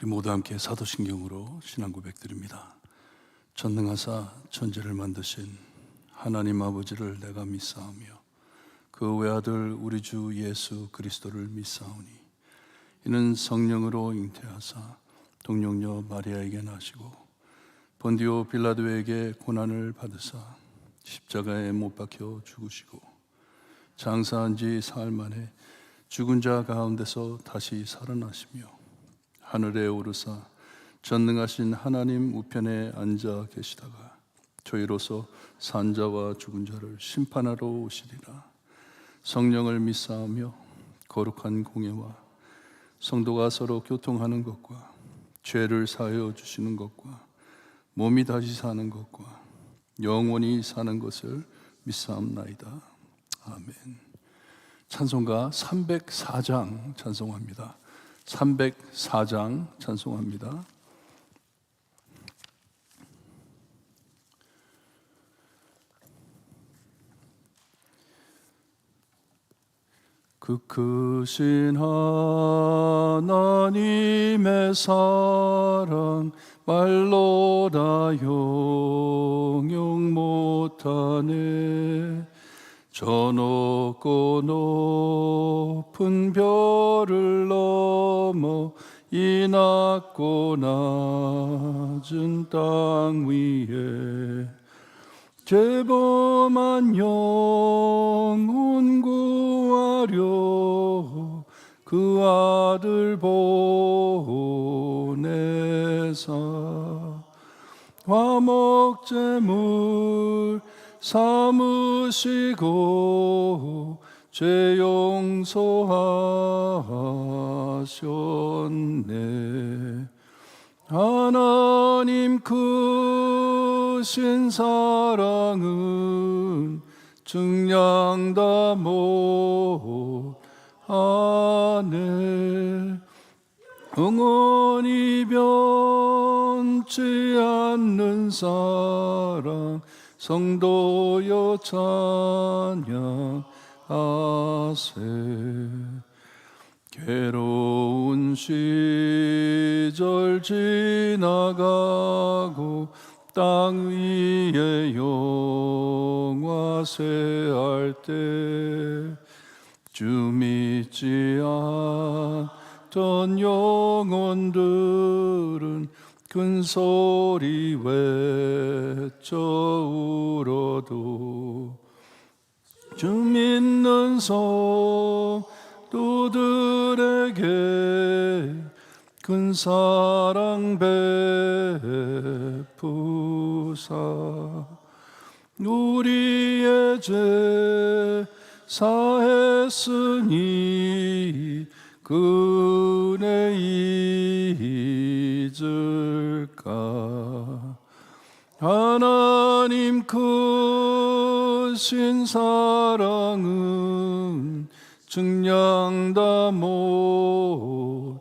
우리 모두 함께 사도신경으로 신앙 고백드립니다. 전능하사 천지를 만드신 하나님 아버지를 내가 믿사오며 그 외아들 우리 주 예수 그리스도를 믿사오니 이는 성령으로 잉태하사 동정녀 마리아에게 나시고 본디오 빌라도에게 고난을 받으사 십자가에 못 박혀 죽으시고 장사한 지 사흘 만에 죽은 자 가운데서 다시 살아나시며 하늘에 오르사 전능하신 하나님 우편에 앉아 계시다가 저희로서 산자와 죽은 자를 심판하러 오시리라. 성령을 믿사오며 거룩한 공예와 성도가 서로 교통하는 것과 죄를 사하여 주시는 것과 몸이 다시 사는 것과 영원히 사는 것을 믿사옵나이다. 아멘. 찬송가 304장 찬송합니다. 304장 찬송합니다. 그 크신 하나님의 사랑 말로 다 형용 못하네. 저 높고 높은 별을 넘어 이 낮고 낮은 땅 위에 죄범한 영혼 구하려 그 아들 보내사 화목제물 삼으시고 죄 용서하셨네. 하나님 크신 사랑은 증량다 못하네. 영원히 변치 않는 사랑 성도여 찬양하세. 괴로운 시절 지나가고 땅 위에 영화세할 때 주 믿지 않던 영혼들은 큰 소리 외쳐 울어도 주 믿는 성도들에게 큰 사랑 베푸사 우리의 죄 사했으니 그 은혜 잊을까. 하나님 크신 사랑은 증량다 못하네.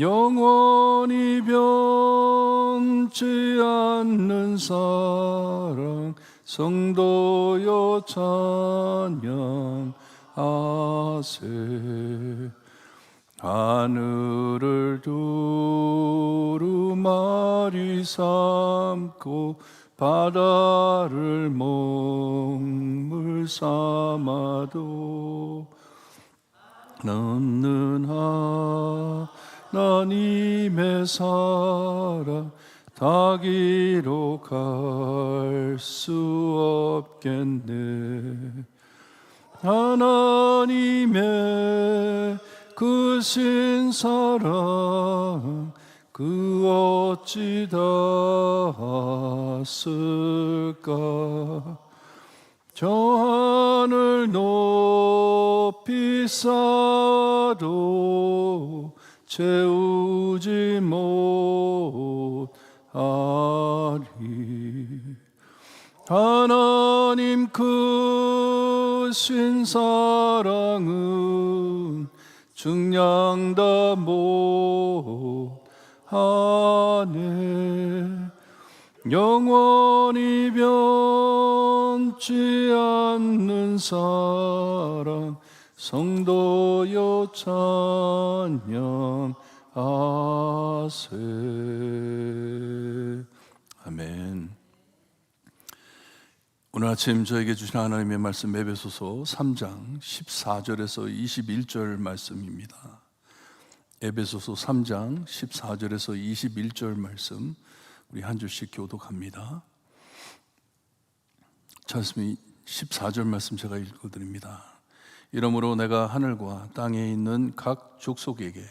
영원히 변치 않는 사랑 성도여 찬양하세. 하늘을 두루마리 삼고 바다를 먹물 삼아도 넘는 하나님의 사랑 다 기록할 수 없겠네. 하나님의 크신 사랑 그 어찌 닿았을까. 저 하늘 높이 쌓아도 채우지 못하리. 하나님 크신 사랑은 증량다 못하네. 영원히 변치 않는 사랑 성도여 찬양하세. 아멘. 오늘 아침 저에게 주신 하나님의 말씀 에베소서 3장 14절에서 21절 말씀입니다. 에베소서 3장 14절에서 21절 말씀 우리 한 줄씩 교독합니다. 찬송이 14절 말씀 제가 읽어드립니다. 이러므로 내가 하늘과 땅에 있는 각 족속에게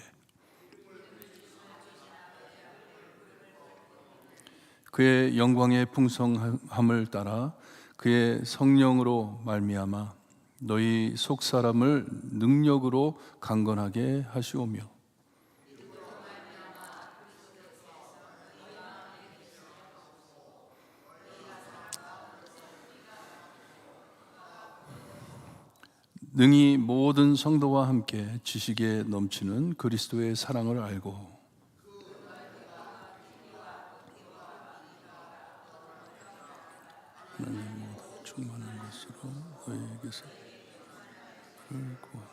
그의 영광의 풍성함을 따라 그의 성령으로 말미암아 너희 속사람을 능력으로 강건하게 하시오며 능히 모든 성도와 함께 지식에 넘치는 그리스도의 사랑을 알고 하나님 모든 충만한 것으로 너희에게서 구하노라.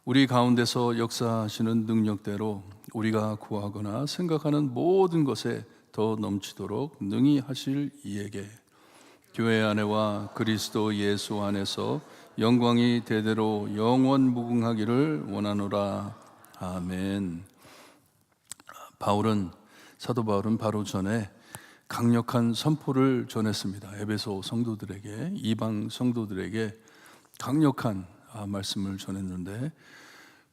우리 가운데서 역사하시는 능력대로 우리가 구하거나 생각하는 모든 것에 더 넘치도록 능히 하실 이에게 교회 안에와 그리스도 예수 안에서 영광이 대대로 영원 무궁하기를 원하노라. 아멘. 사도 바울은 바로 전에 강력한 선포를 전했습니다. 에베소 성도들에게, 이방 성도들에게 강력한 말씀을 전했는데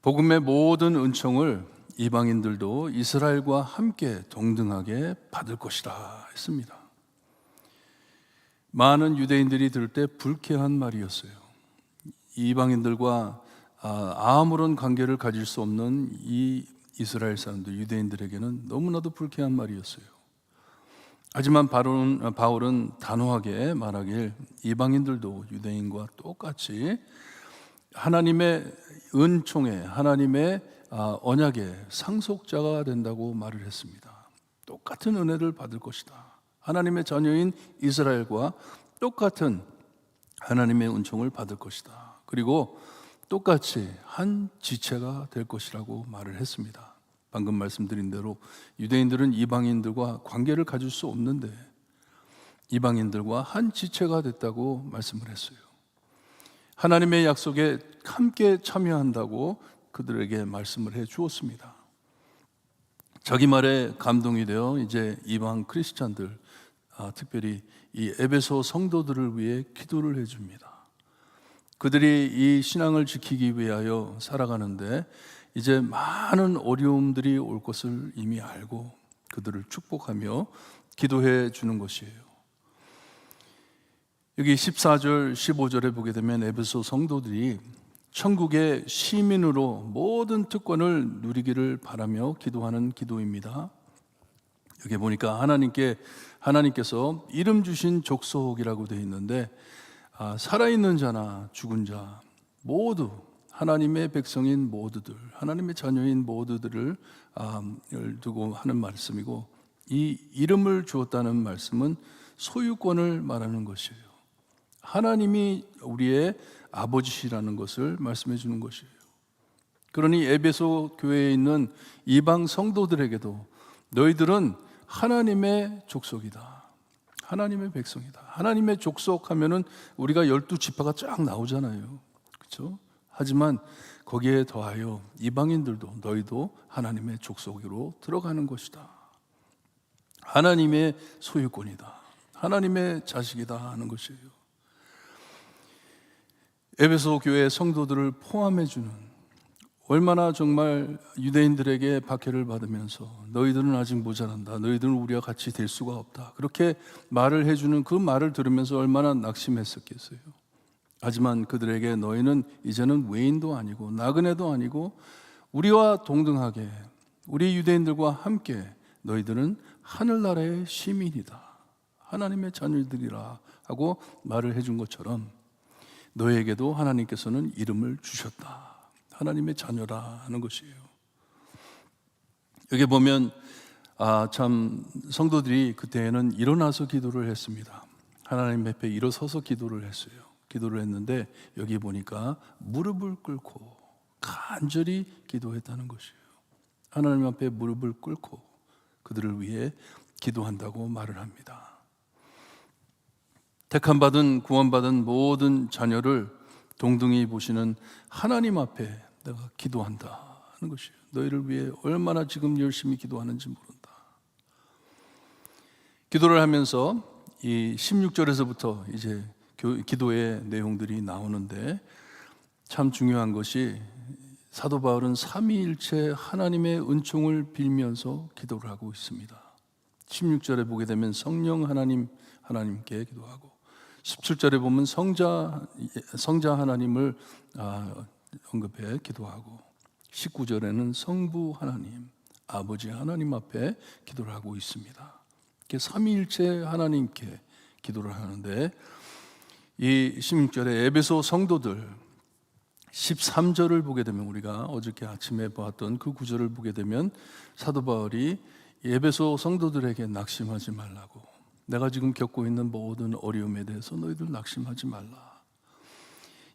복음의 모든 은총을 이방인들도 이스라엘과 함께 동등하게 받을 것이라 했습니다. 많은 유대인들이 들을 때 불쾌한 말이었어요. 이방인들과 아무런 관계를 가질 수 없는 이 이스라엘 사람들, 유대인들에게는 너무나도 불쾌한 말이었어요. 하지만 바울은 단호하게 말하길 이방인들도 유대인과 똑같이 하나님의 은총에, 하나님의 언약의 상속자가 된다고 말을 했습니다. 똑같은 은혜를 받을 것이다. 하나님의 자녀인 이스라엘과 똑같은 하나님의 은총을 받을 것이다. 그리고 똑같이 한 지체가 될 것이라고 말을 했습니다. 방금 말씀드린 대로 유대인들은 이방인들과 관계를 가질 수 없는데 이방인들과 한 지체가 됐다고 말씀을 했어요. 하나님의 약속에 함께 참여한다고 그들에게 말씀을 해 주었습니다. 자기 말에 감동이 되어 이제 이방 크리스찬들, 특별히 이 에베소 성도들을 위해 기도를 해 줍니다. 그들이 이 신앙을 지키기 위하여 살아가는데 이제 많은 어려움들이 올 것을 이미 알고 그들을 축복하며 기도해 주는 것이에요. 여기 14절, 15절에 보게 되면 에베소 성도들이 천국의 시민으로 모든 특권을 누리기를 바라며 기도하는 기도입니다. 여기 보니까 하나님께서 이름 주신 족속이라고 되어 있는데 살아있는 자나 죽은 자 모두 하나님의 백성인 모두들, 하나님의 자녀인 모두들을 두고 하는 말씀이고 이 이름을 주었다는 말씀은 소유권을 말하는 것이에요. 하나님이 우리의 아버지시라는 것을 말씀해 주는 것이에요. 그러니 에베소 교회에 있는 이방 성도들에게도 너희들은 하나님의 족속이다. 하나님의 백성이다. 하나님의 족속하면은 우리가 12지파가 쫙 나오잖아요. 그렇죠? 하지만 거기에 더하여 이방인들도 너희도 하나님의 족속으로 들어가는 것이다. 하나님의 소유권이다. 하나님의 자식이다 하는 것이에요. 에베소 교회 성도들을 포함해 주는, 얼마나 정말 유대인들에게 박해를 받으면서 너희들은 아직 모자란다, 너희들은 우리와 같이 될 수가 없다, 그렇게 말을 해주는 그 말을 들으면서 얼마나 낙심했었겠어요. 하지만 그들에게 너희는 이제는 외인도 아니고 나그네도 아니고 우리와 동등하게, 우리 유대인들과 함께 너희들은 하늘나라의 시민이다, 하나님의 자녀들이라 하고 말을 해준 것처럼 너희에게도 하나님께서는 이름을 주셨다, 하나님의 자녀라 하는 것이에요. 여기 보면 참 성도들이 그때에는 일어나서 기도를 했습니다. 하나님 앞에 일어서서 기도를 했어요. 기도를 했는데 여기 보니까 무릎을 꿇고 간절히 기도했다는 것이에요. 하나님 앞에 무릎을 꿇고 그들을 위해 기도한다고 말을 합니다. 택함받은 구원받은 모든 자녀를 동등히 보시는 하나님 앞에 내가 기도한다는 것이에요. 너희를 위해 얼마나 지금 열심히 기도하는지 모른다. 기도를 하면서 이 16절에서부터 이제 기도의 내용들이 나오는데 참 중요한 것이 사도 바울은 삼위일체 하나님의 은총을 빌면서 기도를 하고 있습니다. 16절에 보게 되면 성령 하나님께 기도하고 17절에 보면 성자 하나님을 언급해 기도하고 19절에는 성부 하나님, 아버지 하나님 앞에 기도를 하고 있습니다. 삼위일체 하나님께 기도를 하는데 이 16절에 에베소 성도들 13절을 보게 되면 우리가 어저께 아침에 보았던 그 구절을 보게 되면 사도 바울이 에베소 성도들에게 낙심하지 말라고, 내가 지금 겪고 있는 모든 어려움에 대해서 너희들 낙심하지 말라,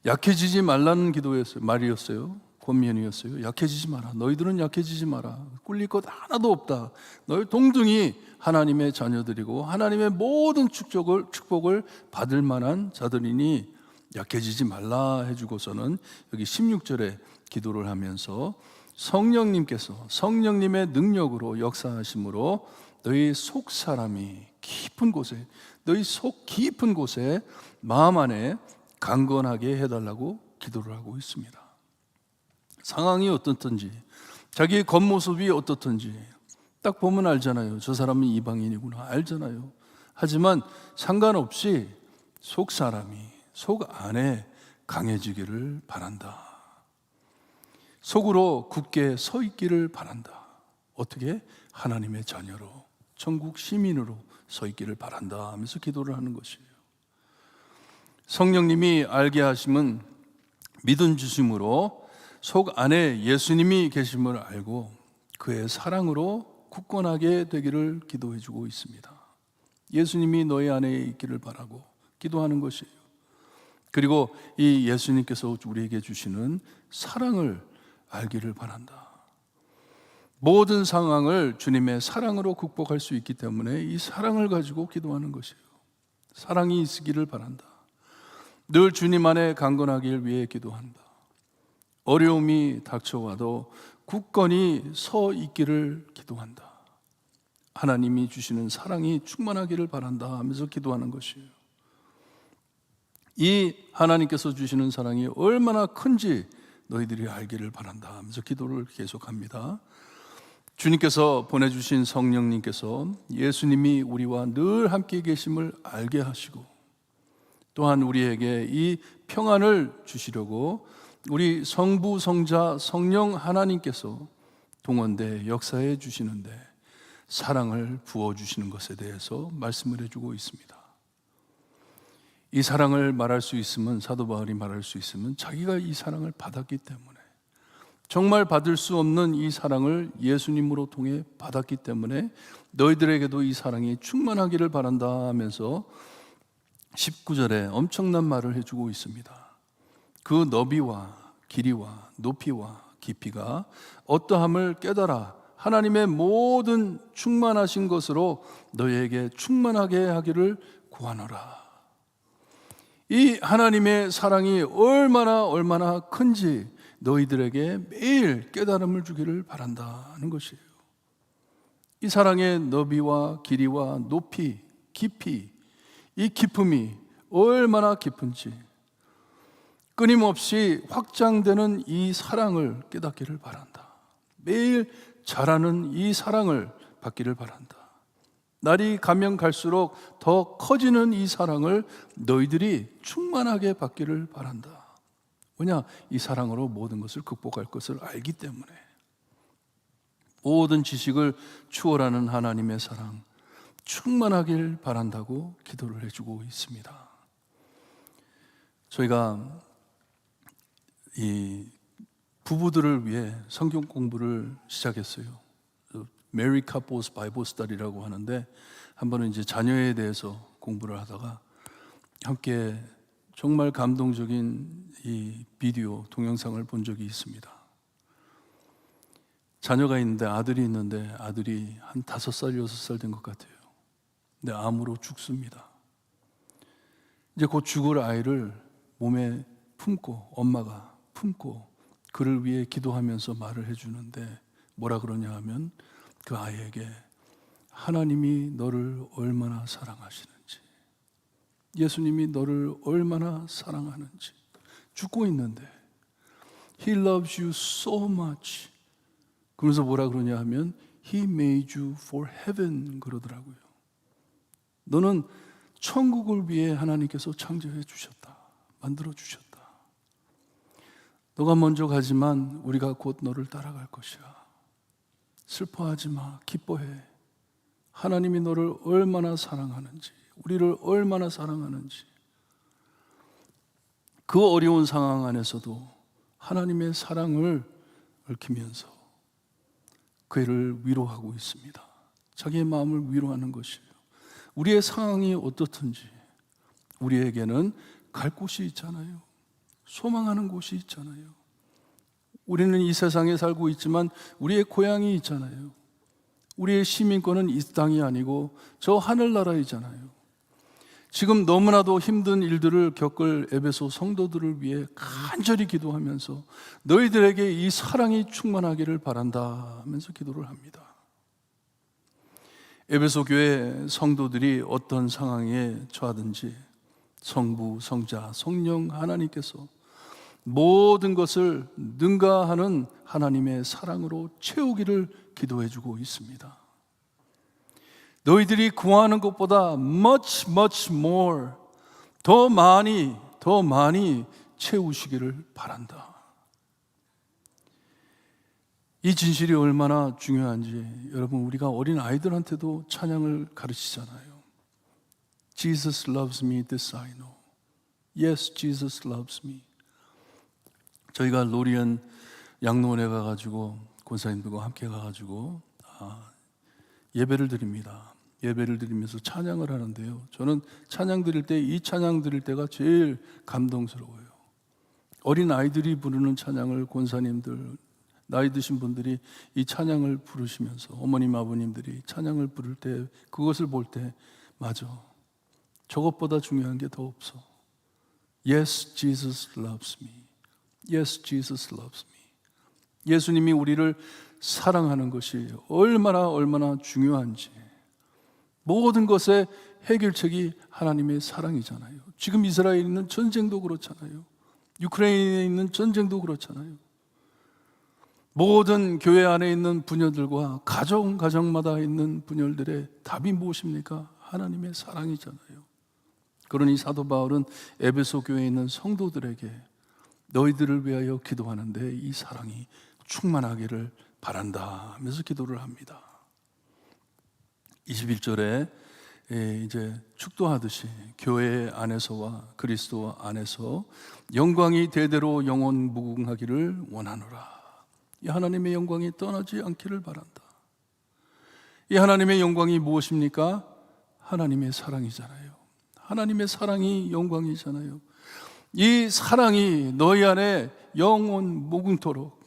약해지지 말라는 기도였어요. 말이었어요. 권면이었어요. 약해지지 마라. 너희들은 약해지지 마라. 꿀릴 것 하나도 없다. 너희 동등히 하나님의 자녀들이고 하나님의 모든 축복을 받을 만한 자들이니 약해지지 말라 해주고서는 여기 16절에 기도를 하면서 성령님의 능력으로 역사하심으로 너희 속 사람이 깊은 곳에, 너희 속 깊은 곳에 마음 안에 강건하게 해달라고 기도를 하고 있습니다. 상황이 어떻든지, 자기의 겉모습이 어떻든지 딱 보면 알잖아요. 저 사람은 이방인이구나 알잖아요. 하지만 상관없이 속 사람이, 속 안에 강해지기를 바란다. 속으로 굳게 서 있기를 바란다. 어떻게? 하나님의 자녀로, 천국 시민으로 서 있기를 바란다 하면서 기도를 하는 것이에요. 성령님이 알게 하심은 믿음 주심으로 속 안에 예수님이 계심을 알고 그의 사랑으로 굳건하게 되기를 기도해 주고 있습니다. 예수님이 너희 안에 있기를 바라고 기도하는 것이에요. 그리고 이 예수님께서 우리에게 주시는 사랑을 알기를 바란다. 모든 상황을 주님의 사랑으로 극복할 수 있기 때문에 이 사랑을 가지고 기도하는 것이에요. 사랑이 있기를 바란다. 늘 주님 안에 강건하길 위해 기도한다. 어려움이 닥쳐와도 굳건히 서 있기를 기도한다. 하나님이 주시는 사랑이 충만하기를 바란다 하면서 기도하는 것이에요. 이 하나님께서 주시는 사랑이 얼마나 큰지 너희들이 알기를 바란다 하면서 기도를 계속합니다. 주님께서 보내주신 성령님께서 예수님이 우리와 늘 함께 계심을 알게 하시고 또한 우리에게 이 평안을 주시려고 우리 성부, 성자, 성령 하나님께서 동원돼 역사해 주시는데 사랑을 부어주시는 것에 대해서 말씀을 해주고 있습니다. 이 사랑을 말할 수 있으면, 사도 바울이 말할 수 있으면 자기가 이 사랑을 받았기 때문에, 정말 받을 수 없는 이 사랑을 예수님으로 통해 받았기 때문에 너희들에게도 이 사랑이 충만하기를 바란다 하면서 19절에 엄청난 말을 해주고 있습니다. 그 너비와 길이와 높이와 깊이가 어떠함을 깨달아 하나님의 모든 충만하신 것으로 너희에게 충만하게 하기를 구하노라. 이 하나님의 사랑이 얼마나 큰지 너희들에게 매일 깨달음을 주기를 바란다는 것이에요. 이 사랑의 너비와 길이와 높이, 깊이, 이 깊음이 얼마나 깊은지 끊임없이 확장되는 이 사랑을 깨닫기를 바란다. 매일 자라는 이 사랑을 받기를 바란다. 날이 가면 갈수록 더 커지는 이 사랑을 너희들이 충만하게 받기를 바란다. 왜냐? 이 사랑으로 모든 것을 극복할 것을 알기 때문에. 모든 지식을 추월하는 하나님의 사랑 충만하길 바란다고 기도를 해주고 있습니다. 저희가 이 부부들을 위해 성경 공부를 시작했어요. Married Couples Bible Study라고 하는데 한 번은 이제 자녀에 대해서 공부를 하다가 함께 정말 감동적인 이 비디오 동영상을 본 적이 있습니다. 자녀가 있는데, 아들이 있는데, 아들이 한 5살, 6살 된 것 같아요. 근데 암으로 죽습니다. 이제 곧 죽을 아이를 몸에 품고, 엄마가 품고 그를 위해 기도하면서 말을 해주는데 뭐라 그러냐 하면, 그 아이에게 하나님이 너를 얼마나 사랑하시는지, 예수님이 너를 얼마나 사랑하는지, 죽고 있는데 He loves you so much. 그러면서 뭐라 그러냐 하면 He made you for heaven 그러더라고요. 너는 천국을 위해 하나님께서 창조해 주셨다. 만들어 주셨다. 너가 먼저 가지만 우리가 곧 너를 따라갈 것이야. 슬퍼하지 마. 기뻐해. 하나님이 너를 얼마나 사랑하는지, 우리를 얼마나 사랑하는지. 그 어려운 상황 안에서도 하나님의 사랑을 얽히면서 그를 위로하고 있습니다. 자기의 마음을 위로하는 것이에요. 우리의 상황이 어떻든지 우리에게는 갈 곳이 있잖아요. 소망하는 곳이 있잖아요. 우리는 이 세상에 살고 있지만 우리의 고향이 있잖아요. 우리의 시민권은 이 땅이 아니고 저 하늘나라이잖아요. 지금 너무나도 힘든 일들을 겪을 에베소 성도들을 위해 간절히 기도하면서 너희들에게 이 사랑이 충만하기를 바란다 하면서 기도를 합니다. 에베소 교회 성도들이 어떤 상황에 처하든지 성부, 성자, 성령 하나님께서 모든 것을 능가하는 하나님의 사랑으로 채우기를 기도해 주고 있습니다. 너희들이 구하는 것보다 much, much more, 더 많이 채우시기를 바란다. 이 진실이 얼마나 중요한지 여러분, 우리가 어린 아이들한테도 찬양을 가르치잖아요. Jesus loves me, this I know. Yes, Jesus loves me. 저희가 로리언 양로원에 가가지고 권사님들과 함께 가가지고 예배를 드립니다. 예배를 드리면서 찬양을 하는데요, 저는 찬양 드릴 때, 이 찬양 드릴 때가 제일 감동스러워요. 어린 아이들이 부르는 찬양을 권사님들, 나이 드신 분들이 이 찬양을 부르시면서 어머님 아버님들이 찬양을 부를 때, 그것을 볼 때 맞아, 저것보다 중요한 게 더 없어. Yes, Jesus loves me. Yes, Jesus loves me. 예수님이 우리를 사랑하는 것이 얼마나 중요한지, 모든 것의 해결책이 하나님의 사랑이잖아요. 지금 이스라엘에 있는 전쟁도 그렇잖아요. 유크레인에 있는 전쟁도 그렇잖아요. 모든 교회 안에 있는 분열들과 가정마다 있는 분열들의 답이 무엇입니까? 하나님의 사랑이잖아요. 그러니 사도 바울은 에베소 교회에 있는 성도들에게 너희들을 위하여 기도하는데 이 사랑이 충만하기를 바란다 하면서 기도를 합니다. 21절에 이제 축도하듯이 교회 안에서와 그리스도 안에서 영광이 대대로 영원 무궁하기를 원하노라. 이 하나님의 영광이 떠나지 않기를 바란다. 이 하나님의 영광이 무엇입니까? 하나님의 사랑이잖아요. 하나님의 사랑이 영광이잖아요. 이 사랑이 너희 안에 영원 무궁토록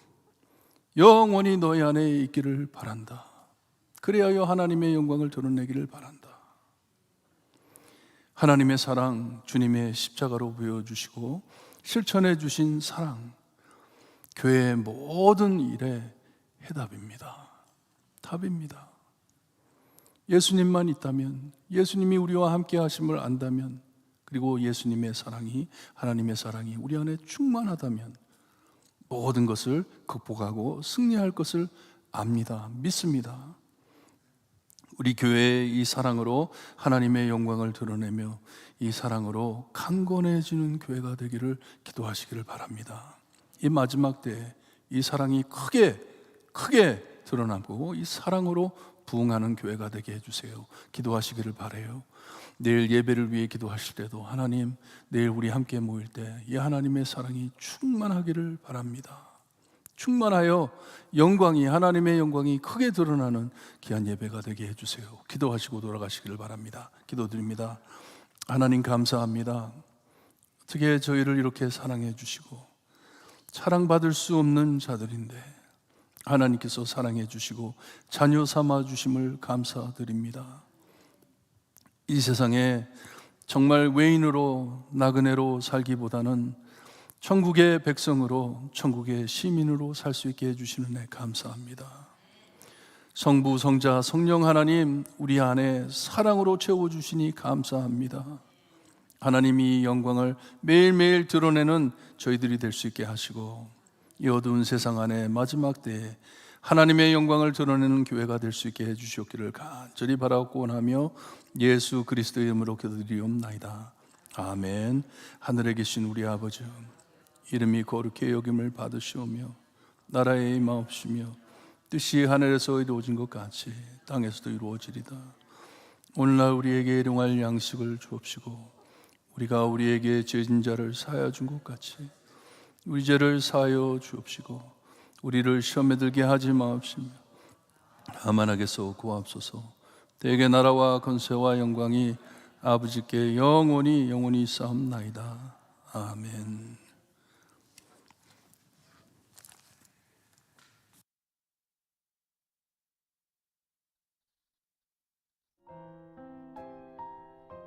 영원히 너희 안에 있기를 바란다. 그래야 하나님의 영광을 드러내기를 바란다. 하나님의 사랑, 주님의 십자가로 보여주시고 실천해 주신 사랑, 교회의 모든 일의 해답입니다. 답입니다. 예수님만 있다면, 예수님이 우리와 함께 하심을 안다면, 그리고 예수님의 사랑이, 하나님의 사랑이 우리 안에 충만하다면 모든 것을 극복하고 승리할 것을 압니다. 믿습니다. 우리 교회의 이 사랑으로 하나님의 영광을 드러내며 이 사랑으로 강건해지는 교회가 되기를 기도하시기를 바랍니다. 이 마지막 때에 이 사랑이 크게 드러나고 이 사랑으로 부흥하는 교회가 되게 해주세요. 기도하시기를 바라요. 내일 예배를 위해 기도하실 때도 하나님, 내일 우리 함께 모일 때 이 하나님의 사랑이 충만하기를 바랍니다. 충만하여 영광이, 하나님의 영광이 크게 드러나는 귀한 예배가 되게 해주세요. 기도하시고 돌아가시기를 바랍니다. 기도드립니다. 하나님 감사합니다. 어떻게 저희를 이렇게 사랑해 주시고 사랑받을 수 없는 자들인데 하나님께서 사랑해 주시고 자녀 삼아 주심을 감사드립니다. 이 세상에 정말 외인으로 나그네로 살기보다는 천국의 백성으로 천국의 시민으로 살 수 있게 해주시는 애 감사합니다. 성부, 성자, 성령 하나님 우리 안에 사랑으로 채워주시니 감사합니다. 하나님이 영광을 매일매일 드러내는 저희들이 될 수 있게 하시고 이 어두운 세상 안에 마지막 때에 하나님의 영광을 드러내는 교회가 될 수 있게 해주시옵기를 간절히 바라고 원하며 예수 그리스도의 이름으로 기도드리옵나이다. 아멘. 하늘에 계신 우리 아버지, 이름이 거룩히 여김을 받으시오며 나라의 임하옵시며 뜻이 하늘에서 이루어진 것 같이 땅에서도 이루어지리다. 오늘날 우리에게 일용할 양식을 주옵시고 우리가 우리에게 죄진 자를 사하여 준 것 같이 우리 죄를 사하여 주옵시고 우리를 시험에 들게 하지 마옵시며 다만 악에서 구하옵소서. 대개 나라와 권세와 영광이 아버지께 영원히 싸움나이다. 아멘.